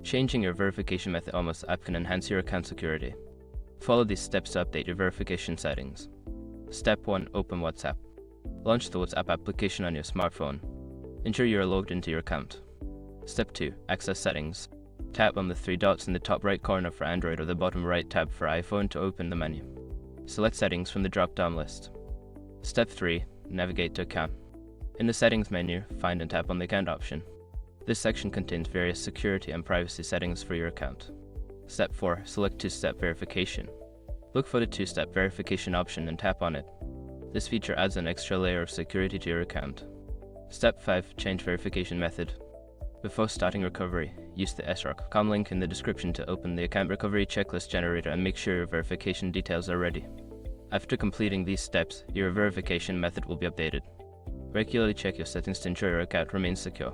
Changing your verification method on WhatsApp can enhance your account security. Follow these steps to update your verification settings. Step 1. Open WhatsApp. Launch the WhatsApp application on your smartphone. Ensure you are logged into your account. Step 2. Access settings. Tap on the three dots in the top right corner for Android or the bottom right tab for iPhone to open the menu. Select Settings from the drop-down list. Step 3. Navigate to Account. In the Settings menu, find and tap on the Account option. This section contains various security and privacy settings for your account. Step 4. Select two-step verification. Look for the two-step verification option and tap on it. This feature adds an extra layer of security to your account. Step 5. Change verification method. Before starting recovery, use the sroc.com link in the description to open the account recovery checklist generator and make sure your verification details are ready. After completing these steps, your verification method will be updated. Regularly check your settings to ensure your account remains secure.